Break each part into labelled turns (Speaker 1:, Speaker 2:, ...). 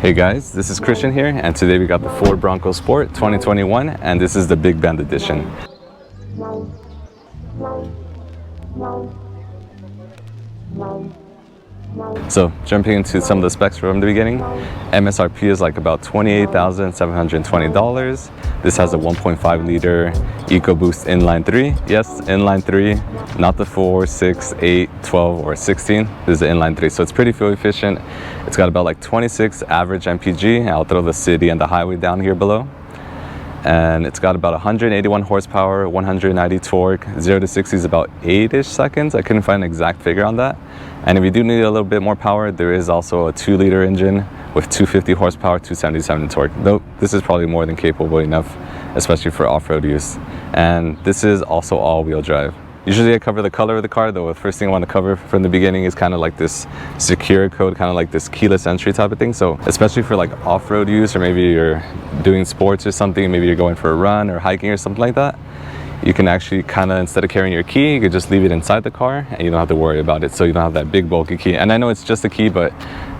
Speaker 1: Hey guys, this is Christian here, and today we got the Ford Bronco Sport 2021, and this is the Big Bend edition. So jumping into some of the specs from the beginning, MSRP is like about $28,720. This has a 1.5 liter EcoBoost inline 3. Yes, inline 3, not the 4, 6, 8, 12, or 16. This is the inline 3, so it's pretty fuel efficient. It's got about like 26 average MPG. I'll throw the city and the highway down here below. And it's got about 181 horsepower, 190 torque. 0 to 60 is about 8-ish seconds. I couldn't find an exact figure on that. And if you do need a little bit more power, there is also a 2-liter engine with 250 horsepower, 277 torque. Though this is probably more than capable enough, especially for off-road use. And this is also all-wheel drive. Usually I cover the color of the car, though the first thing I want to cover from the beginning is kind of like this secure code, kind of like this keyless entry type of thing. So especially for like off-road use, or maybe you're doing sports or something, maybe you're going for a run or hiking or something like that, you can actually kind of, instead of carrying your key, you could just leave it inside the car and you don't have to worry about it. So you don't have that big bulky key. And I know it's just a key, but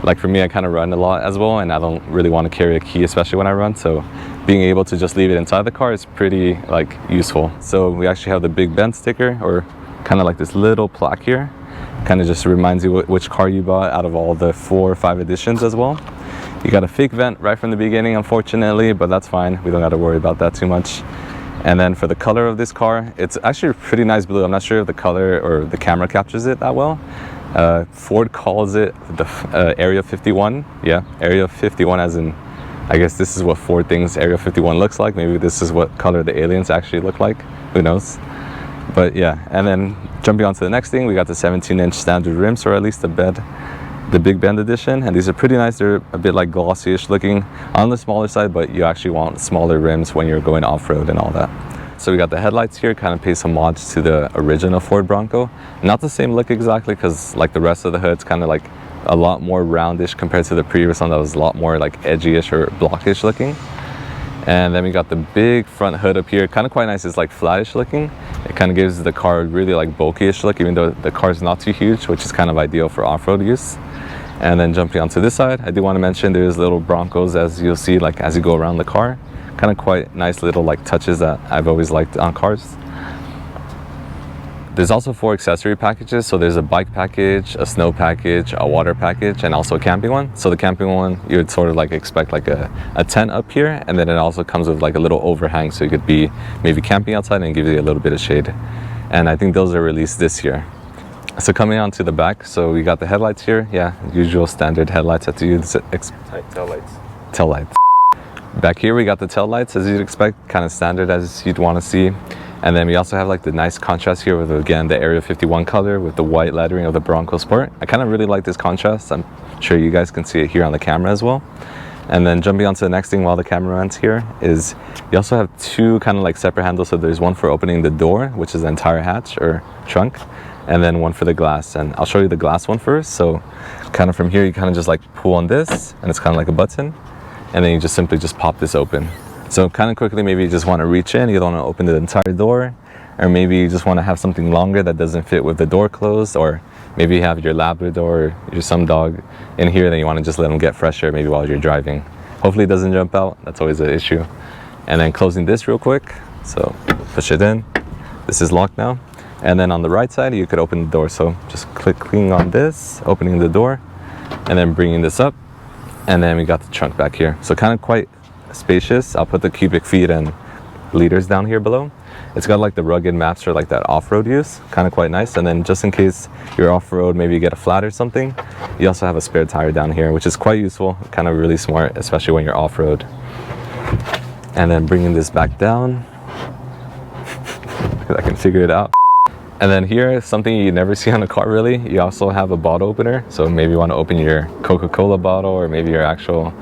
Speaker 1: like for me, I kind of run a lot as well, and I don't really want to carry a key, especially when I run. So being able to just leave it inside the car is pretty like useful. So we actually have the Big Bend sticker, or kind of like this little plaque here. Kind of just reminds you which car you bought out of all the 4 or 5 editions as well. You got a fake vent right from the beginning, unfortunately, but that's fine. We don't got to worry about that too much. And then for the color of this car, it's actually a pretty nice blue. I'm not sure if the color or the camera captures it that well. Ford calls it the Area 51. Yeah, Area 51, as in, I guess this is what Ford thinks Area 51 looks like. Maybe this is what color the aliens actually look like. Who knows? But yeah, and then jumping on to the next thing, we got the 17-inch standard rims, or at least the Big Bend edition. And these are pretty nice. They're a bit like glossy-ish looking on the smaller side, but you actually want smaller rims when you're going off-road and all that. So we got the headlights here, kind of pay some homage to the original Ford Bronco. Not the same look exactly, because like the rest of the hood's kind of like a lot more roundish compared to the previous one that was a lot more like edgy-ish or blockish looking. And then we got the big front hood up here, kind of quite nice. It's like flattish looking. It kind of gives the car really like bulky-ish look, even though the car's not too huge, which is kind of ideal for off-road use. And then jumping onto this side, I do want to mention there's little Broncos, as you'll see, like as you go around the car. Kind of quite nice little like touches that I've always liked on cars. There's also 4 accessory packages. So there's a bike package, a snow package, a water package, and also a camping one. So the camping one, you would sort of like expect like a tent up here, and then it also comes with like a little overhang, so you could be maybe camping outside and give you a little bit of shade. And I think those are released this year. So coming on to the back, so we got the headlights here. Yeah, usual standard headlights at the tail lights. Tail lights. Back here we got the tail lights, as you'd expect, kind of standard as you'd want to see. And then we also have like the nice contrast here with, again, the Area 51 color with the white lettering of the Bronco Sport. I kind of really like this contrast. I'm sure you guys can see it here on the camera as well. And then jumping on to the next thing while the camera runs here is you also have 2 kind of like separate handles. So there's one for opening the door, which is the entire hatch or trunk, and then one for the glass. And I'll show you the glass one first. So kind of from here, you kind of just like pull on this, and it's kind of like a button, and then you just simply just pop this open. So kind of quickly, maybe you just want to reach in, you don't want to open the entire door, or maybe you just want to have something longer that doesn't fit with the door closed, or maybe you have your Labrador or your some dog in here, then you want to just let them get fresh air maybe while you're driving. Hopefully it doesn't jump out, that's always an issue. And then closing this real quick, so push it in, this is locked now. And then on the right side, you could open the door, so just clicking on this, opening the door, and then bringing this up, and then we got the trunk back here. So kind of quite spacious. I'll put the cubic feet and liters down here below. It's got like the rugged maps for like that off-road use, kind of quite nice. And then just in case you're off-road, maybe you get a flat or something, you also have a spare tire down here, which is quite useful, kind of really smart, especially when you're off-road. And then bringing this back down, I can figure it out. And then here, something you never see on a car really, you also have a bottle opener. So maybe you want to open your Coca-Cola bottle, or maybe your actual,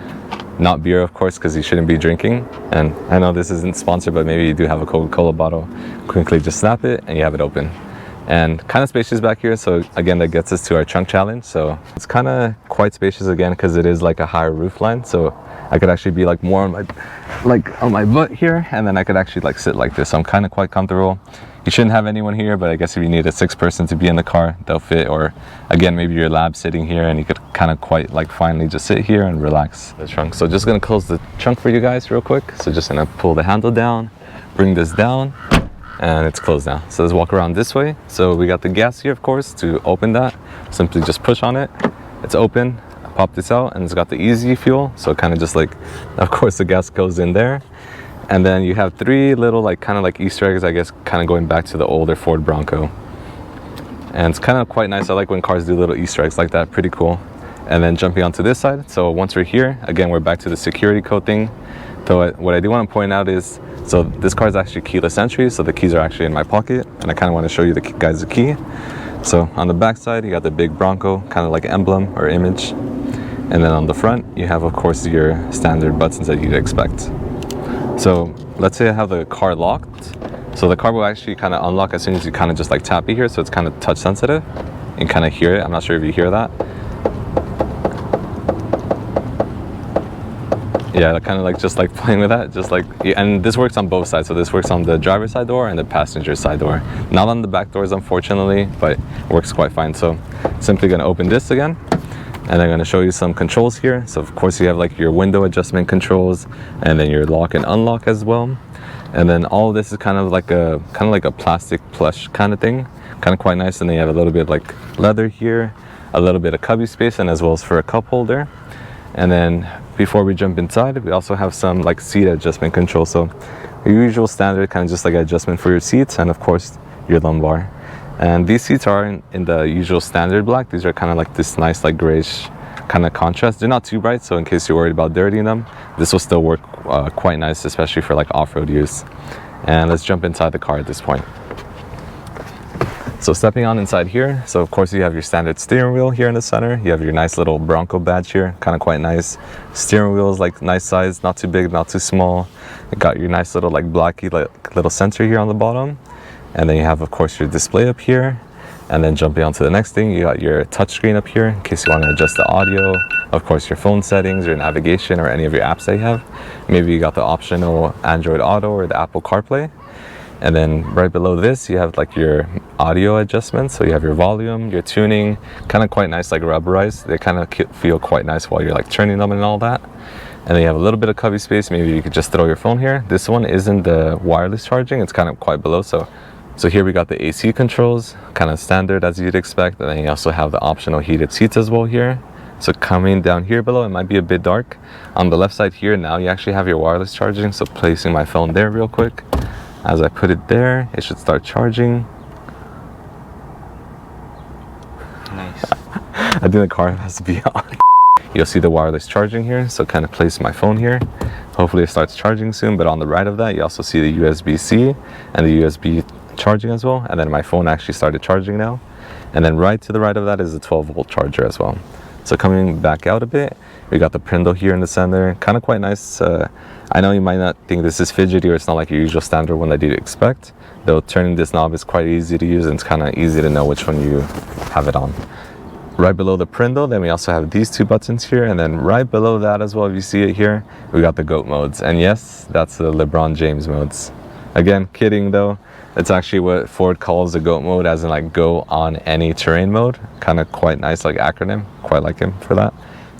Speaker 1: not beer of course, because you shouldn't be drinking. And I know this isn't sponsored, but maybe you do have a Coca-Cola bottle. Quickly just snap it and you have it open. And kind of spacious back here, so again that gets us to our trunk challenge. So it's kind of quite spacious again, because it is like a higher roof line, so I could actually be like more on my butt here, and then I could actually like sit like this, so I'm kind of quite comfortable. You shouldn't have anyone here, but I guess if you need a 6th person to be in the car, they'll fit. Or again, maybe your lab sitting here and you could kind of quite like finally just sit here and relax the trunk. So just gonna close the trunk for you guys real quick. So just gonna pull the handle down, bring this down, and it's closed now. So let's walk around this way. So we got the gas here, of course. To open that, simply just push on it. It's open. Pop this out, and it's got the easy fuel. So kind of just like, of course, the gas goes in there. And then you have 3 little like kind of like Easter eggs, I guess, kind of going back to the older Ford Bronco. And it's kind of quite nice. I like when cars do little Easter eggs like that. Pretty cool. And then jumping onto this side. So once we're here, again, we're back to the security code thing. So what I do want to point out is, so this car is actually keyless entry. So the keys are actually in my pocket, and I kind of want to show you the guys the key. So on the back side, you got the big Bronco kind of like emblem or image. And then on the front, you have, of course, your standard buttons that you'd expect. So let's say I have the car locked. So the car will actually kind of unlock as soon as you kind of just like tap it here. So it's kind of touch sensitive and kind of hear it. I'm not sure if you hear that. Yeah, kind of like just like playing with that, just like, and this works on both sides. So this works on the driver's side door and the passenger side door. Not on the back doors, unfortunately, but it works quite fine. So simply gonna open this again. And I'm going to show you some controls here. So of course you have like your window adjustment controls, and then your lock and unlock as well. And then all of this is kind of like a plastic plush kind of thing, kind of quite nice. And then you have a little bit of like leather here, a little bit of cubby space, and as well as for a cup holder. And then before we jump inside, we also have some like seat adjustment control. So your usual standard kind of just like adjustment for your seats, and of course your lumbar. And these seats are in the usual standard black. These are kind of like this nice like grayish kind of contrast. They're not too bright, so in case you're worried about dirtying them, this will still work quite nice, especially for like off-road use. And let's jump inside the car at this point. So stepping on inside here, so of course you have your standard steering wheel here in the center. You have your nice little Bronco badge here, kind of quite nice. Steering wheel is like nice size, not too big, not too small. You got your nice little like blocky like little sensor here on the bottom. And then you have, of course, your display up here. And then jumping on to the next thing, you got your touchscreen up here in case you want to adjust the audio. Of course, your phone settings, your navigation, or any of your apps that you have. Maybe you got the optional Android Auto or the Apple CarPlay. And then right below this, you have like your audio adjustments. So you have your volume, your tuning, kind of quite nice, like rubberized. They kind of feel quite nice while you're like turning them and all that. And then you have a little bit of cubby space. Maybe you could just throw your phone here. This one isn't the wireless charging. It's kind of quite below. So here we got the AC controls, kind of standard as you'd expect. And then you also have the optional heated seats as well here. So coming down here below, it might be a bit dark. On the left side here, now you actually have your wireless charging. So placing my phone there real quick. As I put it there, it should start charging. Nice. I think the car has to be on. You'll see the wireless charging here. So kind of place my phone here. Hopefully it starts charging soon. But on the right of that, you also see the USB-C and the USB charging as well. And then my phone actually started charging now. And then right to the right of that is a 12-volt charger as well. So coming back out a bit, we got the Prindle here in the center, kind of quite nice. I know you might not think this is fidgety, or it's not like your usual standard one that you'd expect, though turning this knob is quite easy to use, and it's kind of easy to know which one you have it on. Right below the Prindle, then we also have these 2 buttons here, and then right below that as well, if you see it here, we got the GOAT modes. And yes, that's the LeBron James modes. Again, kidding though. It's actually what Ford calls the GOAT mode, as in like go on any terrain mode. Kind of quite nice, like acronym. Quite like him for that.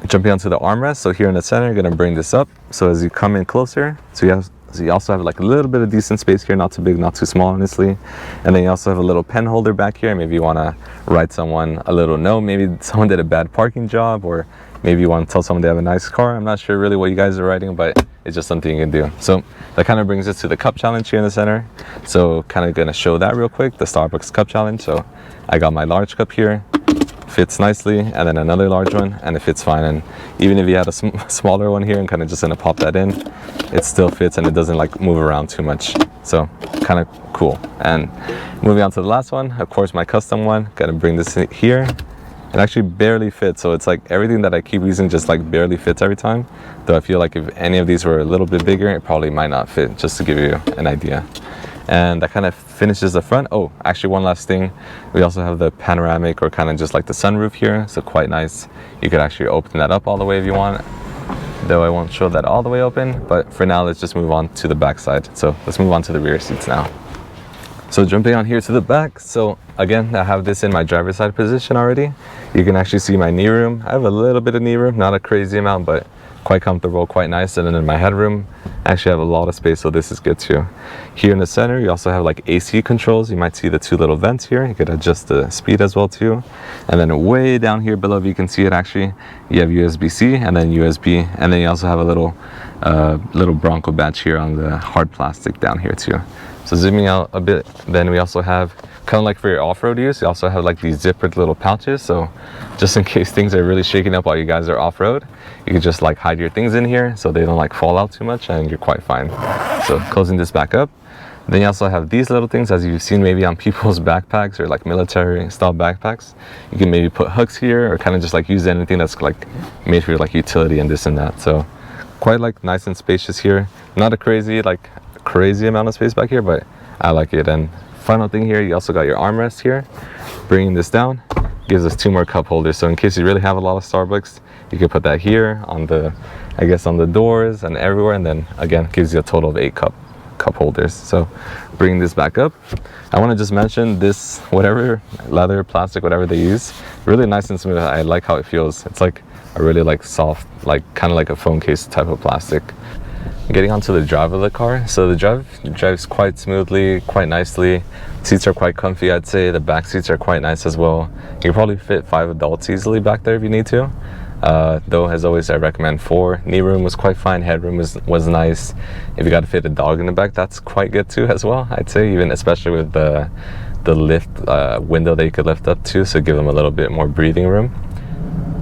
Speaker 1: Jumping onto the armrest. So here in the center, you're gonna bring this up. So as you come in closer, so you also have like a little bit of decent space here, not too big, not too small, honestly. And then you also have a little pen holder back here. Maybe you want to write someone a little note. Maybe someone did a bad parking job, or maybe you want to tell someone they have a nice car. I'm not sure really what you guys are writing, but it's just something you can do. So that kind of brings us to the cup challenge here in the center. So kind of gonna show that real quick, the Starbucks cup challenge. So I got my large cup here, fits nicely, and then another large one, and it fits fine. And even if you had a smaller one here and kind of just gonna pop that in, it still fits, and it doesn't like move around too much. So kind of cool. And moving on to the last one, of course, my custom one. Gonna bring this in here. It actually barely fits, so it's like everything that I keep using just like barely fits every time. Though I feel like if any of these were a little bit bigger, it probably might not fit, just to give you an idea. And that kind of finishes the front. Oh, actually one last thing. We also have the panoramic, or kind of just like the sunroof here. So quite nice. You could actually open that up all the way if you want. Though I won't show that all the way open, but for now, let's just move on to the back side. So let's move on to the rear seats now. So jumping on here to the back, so again, I have this in my driver's side position already. You can actually see my knee room. I have a little bit of knee room, not a crazy amount, but quite comfortable, quite nice. And then in my headroom, I actually have a lot of space, so this is good too. Here in the center, you also have like AC controls. You might see the 2 little vents here. You could adjust the speed as well too. And then way down here below, if you can see it actually, you have USB-C and then USB, and then you also have a little Bronco badge here on the hard plastic down here too. So zooming out a bit, then we also have, kind of like for your off-road use, you also have like these zippered little pouches. So just in case things are really shaking up while you guys are off-road, you can just like hide your things in here so they don't like fall out too much, and you're quite fine. So closing this back up. Then you also have these little things, as you've seen maybe on people's backpacks or like military style backpacks. You can maybe put hooks here or kind of just like use anything that's like made for like utility and this and that. So quite like nice and spacious here. Not a crazy amount of space back here, but I like it. And final thing here, you also got your armrest here. Bringing this down gives us 2 more cup holders, so in case you really have a lot of Starbucks, you can put that here on the, I guess, on the doors and everywhere, and then again gives you a total of 8 cup holders. So bringing this back up, I want to just mention this, whatever leather, plastic, whatever they use, really nice and smooth. I like how it feels. It's like a really like soft, like kind of like a phone case type of plastic. Getting onto the drive of the car, so the drives quite smoothly, quite nicely. Seats are quite comfy, I'd say. The back seats are quite nice as well. You can probably fit 5 adults easily back there if you need to. Though, as always, I recommend 4. Knee room was quite fine, headroom was nice. If you got to fit a dog in the back, that's quite good too as well, I'd say, even especially with the lift window that you could lift up to, so give them a little bit more breathing room.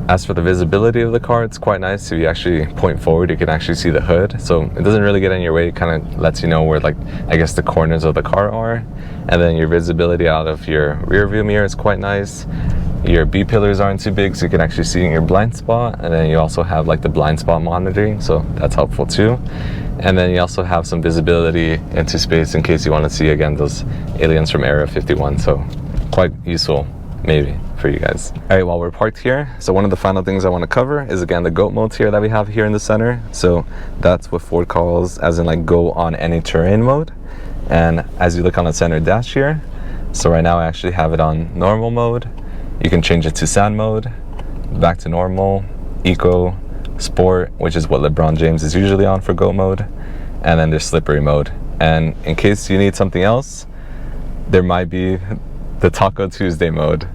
Speaker 1: As for the visibility of the car, it's quite nice. If you actually point forward, you can actually see the hood. So it doesn't really get in your way. It kind of lets you know where, like, I guess the corners of the car are. And then your visibility out of your rear view mirror is quite nice. Your B pillars aren't too big, so you can actually see in your blind spot. And then you also have like the blind spot monitoring, so that's helpful too. And then you also have some visibility into space in case you want to see, again, those aliens from Area 51. So quite useful, maybe, for you guys. All right, while we're parked here, so one of the final things I want to cover is, again, the GOAT modes here that we have here in the center. So that's what Ford calls, as in like go on any terrain mode. And as you look on the center dash here, so right now I actually have it on normal mode. You can change it to sand mode, back to normal, eco, sport, which is what LeBron James is usually on for GOAT mode, and then there's slippery mode. And in case you need something else, there might be the Taco Tuesday mode.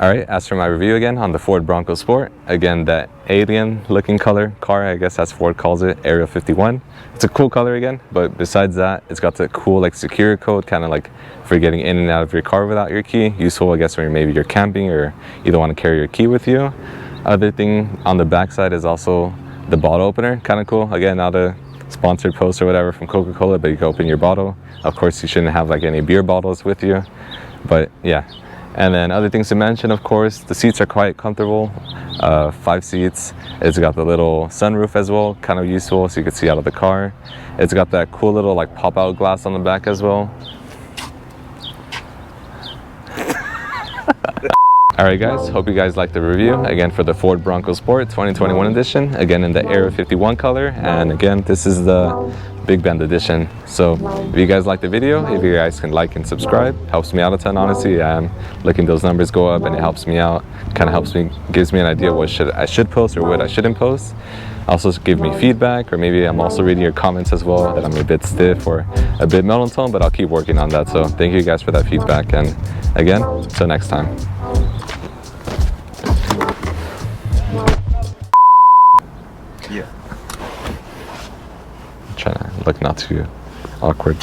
Speaker 1: All right, as for my review again on the Ford Bronco Sport, again, that alien looking color car, I guess as Ford calls it, Area 51. It's a cool color again, but besides that, it's got the cool like security code, kind of like for getting in and out of your car without your key. Useful, I guess, when maybe you're camping or you don't want to carry your key with you. Other thing on the back side is also the bottle opener, kind of cool. Again, not a sponsored post or whatever from Coca-Cola, but you can open your bottle. Of course, you shouldn't have like any beer bottles with you, but yeah. And then other things to mention, of course, the seats are quite comfortable, 5 seats. It's got the little sunroof as well, kind of useful so you can see out of the car. It's got that cool little like pop-out glass on the back as well. Alright guys, hope you guys liked the review, again, for the Ford Bronco Sport 2021 edition, again in the Area 51 color, and again, this is the Big Bend edition. So if you guys like the video, if you guys can like and subscribe, helps me out a ton, honestly. I'm looking those numbers go up and it helps me out, kind of helps me, gives me an idea what I should post or what I shouldn't post. Also give me feedback, or maybe I'm also reading your comments as well that I'm a bit stiff or a bit monotone, but I'll keep working on that. So thank you guys for that feedback, and again, till next time.
Speaker 2: Yeah.
Speaker 1: I'm trying to look not too awkward.